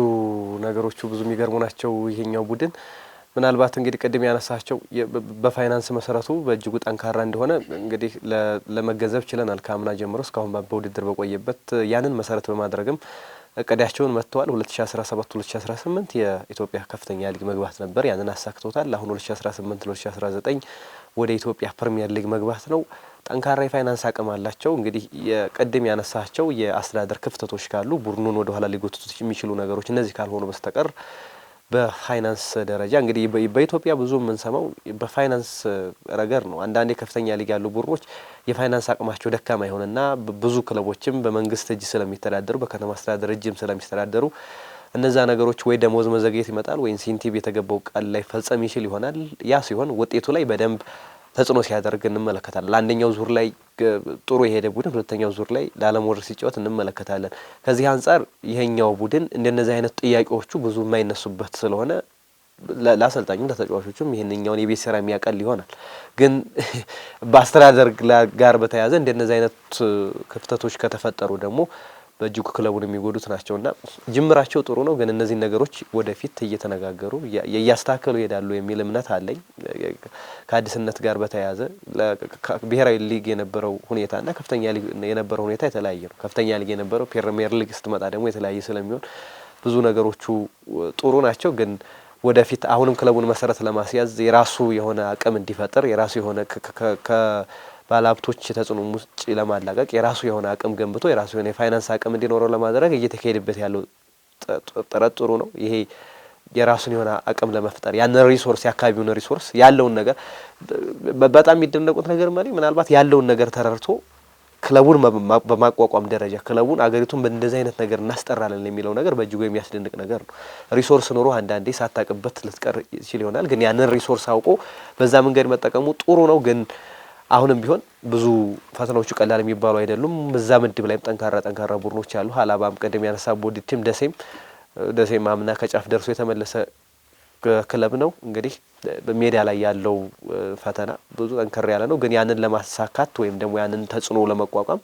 ነገሮቹ ብዙ የሚገርሙ ናቸው። ይሄኛው ቡድን ምናልባት እንግዲህ ቅድም ያነሳቸው በፋይናንስ መሰረቱ በእጅጉ ጠንካራ እንደሆነ እንግዲህ ለመገንዘብ ችለናል። ከአምና ጀምሮ እስካሁን በውድድር በቆየበት ያንን መሰረት በማድረግም እቅዳቸውን መጥተዋል። 2017-2018 የኢትዮጵያ ከፍተኛ ሊግ መግባት ነበር፣ ያንን አሳክተውታል። አሁን 2018-2019 ወደ ኢትዮጵያ ፕሪሚየር ሊግ መግባት ነው። ጠንካራ የፋይናንስ አቅም አላቸው። እንግዲህ የቅድም ያነሳቸው የአስተዳደር ክፍተቶች ካሉ ቡድኑን ወደ ኋላ ሊጎትቱት የሚችሉ ነገሮች እነዚህ ካልሆኑ በስተቀር በፋይናንስ ደረጃ እንግዲህ በኢትዮጵያ ብዙ የምንሰማው በፋይናንስ ረገድ ነው። አንዳንዴ ከፍተኛ ሊግ ያሉ ቡድኖች የፋይናንስ አቅማቸው ደካማ ይሆንና ብዙ ክለቦችም በመንግስት እጅ ስለሚተዳደሩ፣ በከተማ አስተዳደር እጅም ስለሚተዳደሩ እነዛ ነገሮች ወይ ደሞዝ መዘግየት ይመጣል ወይ ኢንሴንቲቭ የተገባው ቃል ላይ ፈጸም ይችል ይሆናል። ያ ሲሆን ውጤቱ ላይ በደንብ ተጽዕኖ ሲያደርግ እንመለከታለን። አንደኛው ዙር ላይ ጥሩ የሄደ ቡድን ሁለተኛው ዙር ላይ ላለመውረድ ሲጫወት እንመለከታለን። ከዚህ አንጻር ይሄኛው ቡድን እንደነዚህ አይነት ጥያቄዎቹ ብዙ የማይነሱበት ስለሆነ ለአሰልጣኙም ለተጫዋቾቹም ይሄንኛውን የቤት ስራ የሚያቀል ይሆናል። ግን በአስተዳደር ጋር በተያያዘ እንደነዚህ አይነት ክፍተቶች ከተፈጠሩ ደግሞ በእጅጉ ክለቡን የሚጎዱት ናቸውና ጅምራቸው ጥሩ ነው። ግን እነዚህ ነገሮች ወደፊት እየተነጋገሩ እያስተካከሉ ይሄዳሉ የሚል እምነት አለኝ። ከአዲስነት ጋር በተያያዘ ብሔራዊ ሊግ የነበረው ሁኔታና ከፍተኛ ሊግ የነበረው ሁኔታ የተለያየ ነው። ከፍተኛ ሊግ የነበረው ፕሪሚየር ሊግ ስትመጣ ደግሞ የተለያየ ስለሚሆን ብዙ ነገሮች ጥሩ ናቸው። ግን ወደፊት አሁንም ክለቡን መሰረት ለማስያዝ የራሱ የሆነ አቅም እንዲፈጠር የራሱ የሆነ ባለሀብቶች ተጽዕኖ ውጭ ለማላቀቅ የራሱ የሆነ አቅም ገንብቶ የራሱ የሆነ የፋይናንስ አቅም እንዲኖረው ለማድረግ እየተካሄደበት ያለው ጥረት ጥሩ ነው። ይሄ የራሱን የሆነ አቅም ለመፍጠር ያን ሪሶርስ የአካባቢውን ሪሶርስ ያለውን ነገር በጣም የሚደነቁት ነገር ምናልባት ያለውን ነገር ተረድቶ ክለቡን በማቋቋም ደረጃ ክለቡን አገሪቱን በእንደዚህ አይነት ነገር እናስጠራለን የሚለው ነገር በእጅጉ የሚያስደንቅ ነገር ነው። ሪሶርስ ኖሮ አንዳንዴ ሳታቅበት ልትቀር ይችል ይሆናል። ግን ያንን ሪሶርስ አውቆ በዛ መንገድ መጠቀሙ ጥሩ ነው። ግን አሁንም ቢሆን ብዙ ፈተናዎቹ ቀላል የሚባሉ አይደሉም። በዛ ምድብ ላይም ጠንካራ ቡድኖች አሉ። ሀላባም ቀደም ያነሳ ቦዲቲም ደሴም አምና ከጫፍ ደርሶ የተመለሰ ክለብ ነው። እንግዲህ በሜዳ ላይ ያለው ፈተና ብዙ ጠንከር ያለ ነው። ግን ያንን ለማሳካት ወይም ደግሞ ያንን ተጽዕኖ ለመቋቋም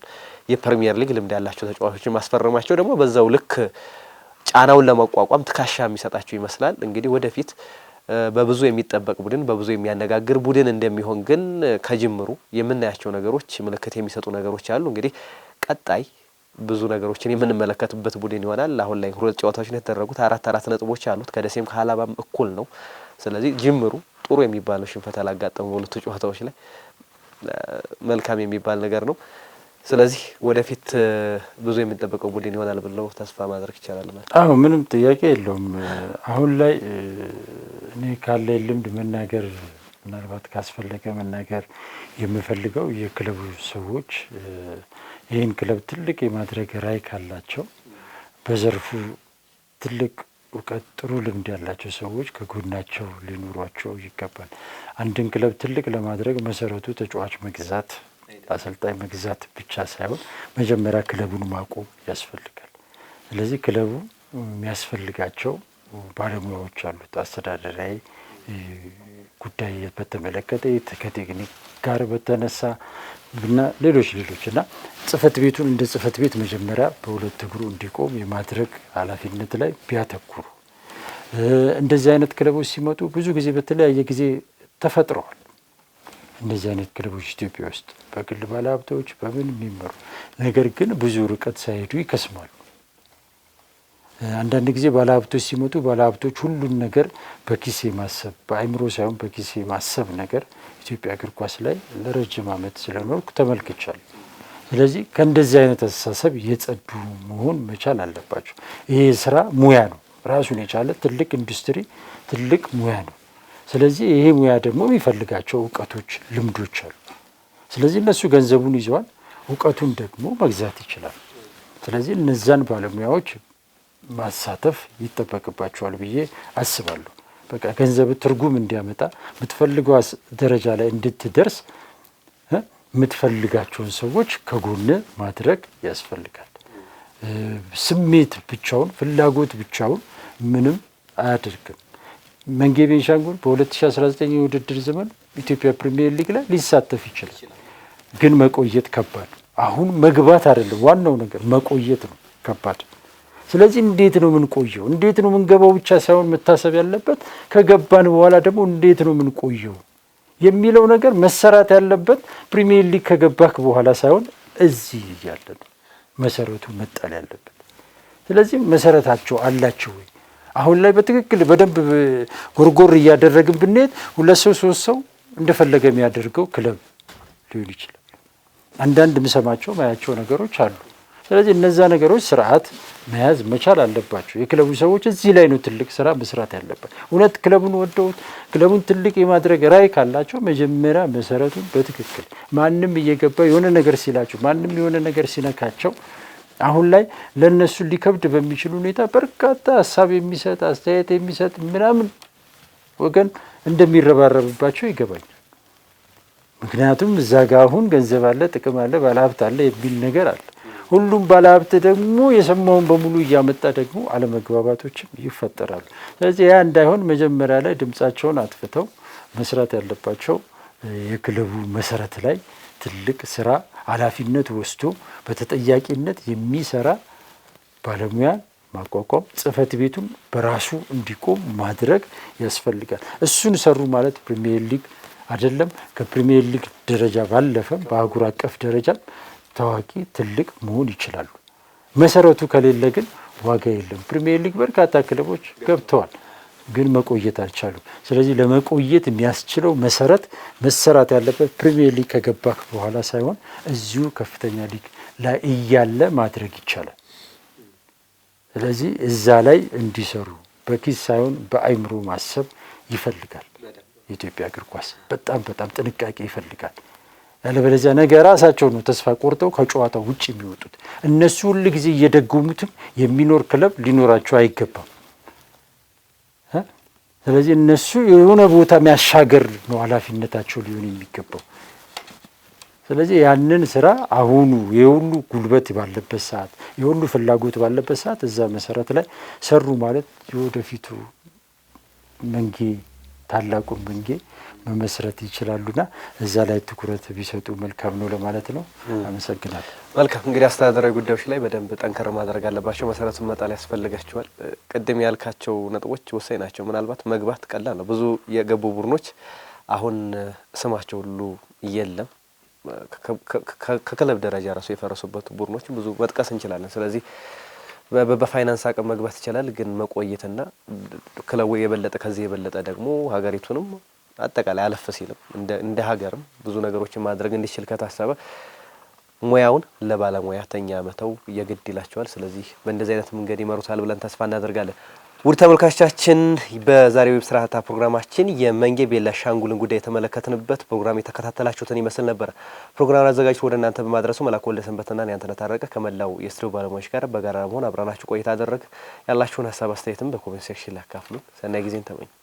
የፕሪሚየር ሊግ ልምድ ያላቸው ተጫዋቾችን ማስፈረማቸው ደግሞ በዛው ልክ ጫናውን ለመቋቋም ትካሻ የሚሰጣቸው ይመስላል። እንግዲህ ወደፊት በብዙ የሚጠበቅ ቡድን በብዙ የሚያነጋግር ቡድን እንደሚሆን ግን ከጅምሩ የምናያቸው ነገሮች ምልክት የሚሰጡ ነገሮች አሉ። እንግዲህ ቀጣይ ብዙ ነገሮችን የምንመለከትበት ቡድን ይሆናል። አሁን ላይ 2 ጨዋታዎች ነው የተደረጉት። 4 ነጥቦች አሉት ከደሴም ከሀላባም እኩል ነው። ስለዚህ ጅምሩ ጥሩ የሚባለው ሽንፈት አላጋጠመው በሁለቱ ጨዋታዎች ላይ መልካም የሚባል ነገር ነው። ስለዚህ ወደፊት ብዙ የሚጠበቀው ቡድን ይሆናል ብለው ተስፋ ማድረግ ይቻላል ማለት ነው። አዎ ምንም ጥያቄ የለውም። አሁን ላይ እኔ ካለ ልምድ መናገር ምናልባት ካስፈለገ መናገር የምፈልገው የክለቡ ሰዎች ይህን ክለብ ትልቅ የማድረግ ራዕይ ካላቸው በዘርፉ ትልቅ እውቀት ጥሩ ልምድ ያላቸው ሰዎች ከጎናቸው ሊኖሯቸው ይገባል። አንድን ክለብ ትልቅ ለማድረግ መሰረቱ ተጫዋች መግዛት አሰልጣኝ መግዛት ብቻ ሳይሆን መጀመሪያ ክለቡን ማቆም ያስፈልጋል። ስለዚህ ክለቡ የሚያስፈልጋቸው ባለሙያዎች አሉት። አስተዳደራዊ ጉዳይ በተመለከተ ከቴክኒክ ጋር በተነሳ እና ሌሎች እና ጽህፈት ቤቱን እንደ ጽህፈት ቤት መጀመሪያ በሁለት እግሩ እንዲቆም የማድረግ ኃላፊነት ላይ ቢያተኩሩ። እንደዚህ አይነት ክለቦች ሲመጡ ብዙ ጊዜ በተለያየ ጊዜ ተፈጥረዋል። እንደዚህ አይነት ክለቦች ኢትዮጵያ ውስጥ በግል ባለሀብቶች በምን የሚመሩ ነገር ግን ብዙ ርቀት ሳይሄዱ ይከስማሉ። አንዳንድ ጊዜ ባለሀብቶች ሲመጡ ባለሀብቶች ሁሉን ነገር በኪሴ ማሰብ በአይምሮ ሳይሆን በኪሴ ማሰብ ነገር ኢትዮጵያ እግር ኳስ ላይ ለረጅም ዓመት ስለኖርኩ ተመልክቻለሁ። ስለዚህ ከእንደዚህ አይነት አስተሳሰብ የጸዱ መሆን መቻል አለባቸው። ይሄ ስራ ሙያ ነው፣ ራሱን የቻለ ትልቅ ኢንዱስትሪ፣ ትልቅ ሙያ ነው። ስለዚህ ይሄ ሙያ ደግሞ የሚፈልጋቸው እውቀቶች፣ ልምዶች አሉ። ስለዚህ እነሱ ገንዘቡን ይዘዋል፣ እውቀቱን ደግሞ መግዛት ይችላል። ስለዚህ እነዛን ባለሙያዎች ማሳተፍ ይጠበቅባቸዋል ብዬ አስባለሁ። በቃ ገንዘብ ትርጉም እንዲያመጣ የምትፈልገው ደረጃ ላይ እንድትደርስ የምትፈልጋቸውን ሰዎች ከጎን ማድረግ ያስፈልጋል። ስሜት ብቻውን ፍላጎት ብቻውን ምንም አያደርግም። መንጌ ቤንሻንጉል በ2019 የውድድር ዘመን ኢትዮጵያ ፕሪሚየር ሊግ ላይ ሊሳተፍ ይችላል። ግን መቆየት ከባድ። አሁን መግባት አይደለም ዋናው ነገር መቆየት ነው ከባድ። ስለዚህ እንዴት ነው የምንቆየው? እንዴት ነው የምንገባው ብቻ ሳይሆን መታሰብ ያለበት ከገባን በኋላ ደግሞ እንዴት ነው የምንቆየው የሚለው ነገር መሰራት ያለበት ፕሪሚየር ሊግ ከገባክ በኋላ ሳይሆን እዚህ እያለ ነው መሰረቱ መጣል ያለበት። ስለዚህ መሰረታቸው አላቸው ወይ? አሁን ላይ በትክክል በደንብ ጎርጎር እያደረግን ብንሄድ 2 ሰው 3 ሰው እንደፈለገ የሚያደርገው ክለብ ሊሆን ይችላል። አንዳንድ የምሰማቸው ማያቸው ነገሮች አሉ። ስለዚህ እነዛ ነገሮች ስርዓት መያዝ መቻል አለባቸው። የክለቡ ሰዎች እዚህ ላይ ነው ትልቅ ስራ መስራት ያለበት። እውነት ክለቡን ወደውት ክለቡን ትልቅ የማድረግ ራዕይ ካላቸው መጀመሪያ መሰረቱን በትክክል ማንም እየገባ የሆነ ነገር ሲላቸው፣ ማንም የሆነ ነገር ሲነካቸው አሁን ላይ ለነሱ ሊከብድ በሚችል ሁኔታ በርካታ ሀሳብ የሚሰጥ አስተያየት የሚሰጥ ምናምን ወገን እንደሚረባረብባቸው ይገባኛል። ምክንያቱም እዛ ጋ አሁን ገንዘብ አለ፣ ጥቅም አለ፣ ባለሀብት አለ የሚል ነገር አለ። ሁሉም ባለሀብት ደግሞ የሰማውን በሙሉ እያመጣ ደግሞ አለመግባባቶችም ይፈጠራሉ። ስለዚህ ያ እንዳይሆን መጀመሪያ ላይ ድምጻቸውን አጥፍተው መስራት ያለባቸው የክለቡ መሰረት ላይ ትልቅ ስራ ኃላፊነት ወስዶ በተጠያቂነት የሚሰራ ባለሙያ ማቋቋም፣ ጽህፈት ቤቱን በራሱ እንዲቆም ማድረግ ያስፈልጋል። እሱን ሰሩ ማለት ፕሪሚየር ሊግ አይደለም ከፕሪሚየር ሊግ ደረጃ ባለፈም በአህጉር አቀፍ ደረጃ ታዋቂ ትልቅ መሆን ይችላሉ። መሰረቱ ከሌለ ግን ዋጋ የለም። ፕሪሚየር ሊግ በርካታ ክለቦች ገብተዋል፣ ግን መቆየት አልቻሉም። ስለዚህ ለመቆየት የሚያስችለው መሰረት መሰራት ያለበት ፕሪሚየር ሊግ ከገባክ በኋላ ሳይሆን እዚሁ ከፍተኛ ሊግ ላይ እያለ ማድረግ ይቻላል። ስለዚህ እዛ ላይ እንዲሰሩ በኪስ ሳይሆን በአይምሮ ማሰብ ይፈልጋል። የኢትዮጵያ እግር ኳስ በጣም ጥንቃቄ ይፈልጋል። ያለበለዚያ ነገ ራሳቸው ነው ተስፋ ቆርጠው ከጨዋታው ውጭ የሚወጡት። እነሱ ሁሉ ጊዜ እየደገሙትም የሚኖር ክለብ ሊኖራቸው አይገባም። ስለዚህ እነሱ የሆነ ቦታ የሚያሻገር ነው ኃላፊነታቸው ሊሆን የሚገባው። ስለዚህ ያንን ስራ አሁኑ የሁሉ ጉልበት ባለበት ሰዓት የሁሉ ፍላጎት ባለበት ሰዓት እዛ መሰረት ላይ ሰሩ ማለት የወደፊቱ መንጌ ታላቁን መንጌ መመስረት ይችላሉና እዛ ላይ ትኩረት ቢሰጡ መልካም ነው ለማለት ነው። አመሰግናለሁ። መልካም እንግዲህ አስተዳደራዊ ጉዳዮች ላይ በደንብ ጠንከር ማድረግ አለባቸው። መሰረቱን መጣል ያስፈልጋቸዋል። ቅድም ያልካቸው ነጥቦች ወሳኝ ናቸው። ምናልባት መግባት ቀላል ነው። ብዙ የገቡ ቡድኖች አሁን ስማቸው ሁሉ የለም። ከክለብ ደረጃ ራሱ የፈረሱበት ቡድኖች ብዙ መጥቀስ እንችላለን። ስለዚህ በፋይናንስ አቅም መግባት ይችላል፣ ግን መቆየትና ክለቡ የበለጠ ከዚህ የበለጠ ደግሞ ሀገሪቱንም አጠቃላይ አለፍ ሲልም እንደ ሀገርም ብዙ ነገሮችን ማድረግ እንዲችል ከታሰበ ሙያውን ለባለሙያተኛ መተው የግድ ይላቸዋል። ስለዚህ በእንደዚህ አይነት መንገድ ይመሩታል ብለን ተስፋ እናደርጋለን። ውድ ተመልካቾቻችን በዛሬው የብስራታ ፕሮግራማችን የመንጌ ቤላ ሻንጉልን ጉዳይ የተመለከትንበት ፕሮግራም የተከታተላችሁትን ይመስል ነበር። ፕሮግራሙን አዘጋጅቶ ወደ እናንተ በማድረሱ መላኩ ወልደሰንበትና ያንተነህ ታረቀ ከመላው የስቱዲዮ ባለሙያዎች ጋር በጋራ በመሆን አብራናችሁ ቆይታ አደረግ። ያላችሁን ሀሳብ አስተያየትም በኮሜንት ሴክሽን ላይ አካፍሉን። ሰናይ ጊዜን ተመኝ